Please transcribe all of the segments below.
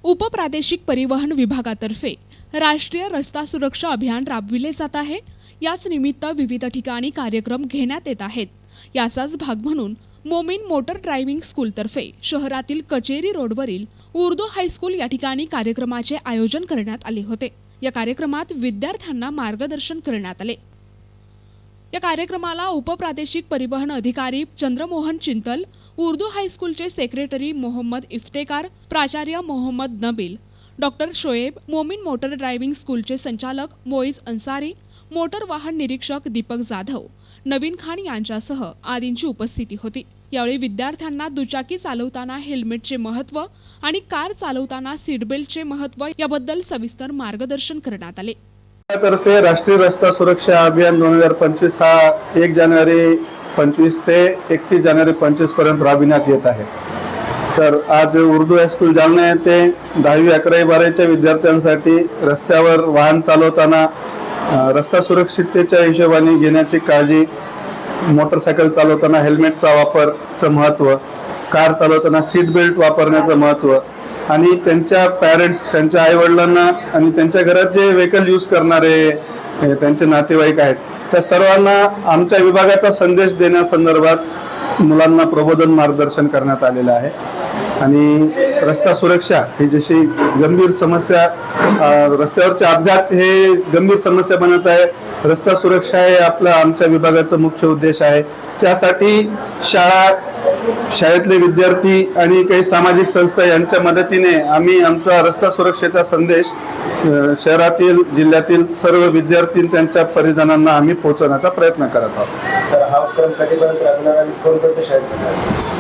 उपप्रादेशिक परिवहन विभागातर्फे राष्ट्रीय रस्ता सुरक्षा अभियान राबविले जात आहे। याच निमित्त विविध ठिकाणी कार्यक्रम घेण्यात येत आहेत। याचाच भाग म्हणून मोमीन मोटर ड्रायव्हिंग स्कूलतर्फे शहरातील कचेरी रोडवरील उर्दू हायस्कूल या ठिकाणी कार्यक्रमाचे आयोजन करण्यात आले होते। या कार्यक्रमात विद्यार्थ्यांना मार्गदर्शन करण्यात आले। या कार्यक्रमाला उपप्रादेशिक परिवहन अधिकारी चंद्रमोहन चिंतल, उर्दू हायस्कूलचे सेक्रेटरी मोहम्मद इफ्तेकार, प्राचार्य Mohammad Nabeel, doctor Shoaib, Momin motor driving स्कूलचे संचालक मोईज अन्सारी, मोटर वाहन निरीक्षक दीपक जाधव, नवीन खान यांच्यासह आदींची उपस्थिती होती। यावेळी विद्यार्थ्यांना दुचाकी चालवताना हेल्मेटचे महत्त्व आणि कार चालवताना सीट बेल्टचे महत्त्व याबद्दल सविस्तर मार्गदर्शन करण्यात आले। तर्फे राष्ट्रीय रस्ता सुरक्षा अभियान 2025 हा 1 जानेवारी 25 ते 31 जानेवारी 25 पर्यंत राबविण्यात येत आहे। तर आज उर्दू हायस्कूल जालना येथे 10वी 11वी 12वीच्या विद्यार्थ्यांसाठी रस्त्यावर वाहन चालवताना रस्ता सुरक्षिततेच्या हिशोबाने घेण्याची काळजी, मोटरसायकल चालवताना हेल्मेटचा वापरचं महत्त्व, कार चालवताना सीट बेल्ट वापरण्याचं महत्त्व आणि त्यांच्या पॅरेंट्स, त्यांच्या आईवडिलांना आणि त्यांच्या घरात जे व्हेकल यूज करणारे त्यांचे नातेवाईक आहेत त्या सर्वांना आमच्या विभागाचा संदेश देण्यासंदर्भात मुलांना प्रबोधन मार्गदर्शन करण्यात आलेलं आहे। आणि रस्ता सुरक्षा ही जशी गंभीर समस्या, रस्त्यावरचे अपघात हे गंभीर समस्या बनत आहे, रस्ता सुरक्षा हे आमच्या विभागाचा मुख्य उद्देश आहे। त्यासाठी शाळेतले विद्यार्थी आणि काही सामाजिक संस्था यांच्या मदतीने आम्ही आमचा रस्ता सुरक्षेचा संदेश शहरातील, जिल्ह्यातील सर्व विद्यार्थी त्यांच्या परिजनांना आम्ही पोहोचवण्याचा प्रयत्न करत आहोत। सर, हा उपक्रम कधीपर्यंत राबणार आणि कोणकोणत्या शाळेत?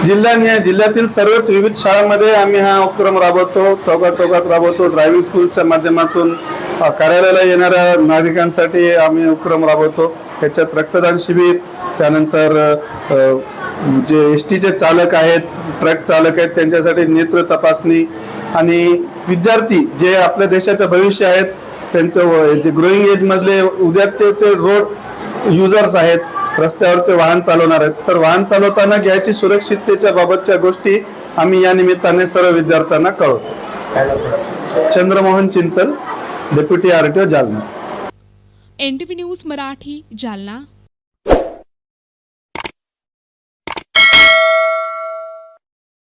जिल्ह्यातील सर्वच विविध शाळांमध्ये आम्ही हा उपक्रम राबवतो, चौकात राबवतो। ड्रायव्हिंग स्कूलच्या माध्यमातून कार्यालयाला येणाऱ्या नागरिकांसाठी आम्ही उपक्रम राबवतो। त्याच्यात रक्तदान शिबिर, त्यानंतर जे एसटीचे चालक आहेत, ट्रक चालक आहेत त्यांच्यासाठी नेत्र तपासणी आणि विद्यार्थी जे आपल्या देशाचं भविष्य आहेत, त्यांचं जे ग्रोईंग एज मधले उद्याचे ते रोड युजर्स आहेत, रस्त्यावर ते वाहन चालवणार आहेत, तर वाहन चालवताना घ्यायची सुरक्षिततेच्या बाबतच्या गोष्टी आम्ही या निमित्ताने सर्व विद्यार्थ्यांना कळवतो। Chandramohan Chintal, deputy RTO Jalna. NTV news Marathi, Jalna.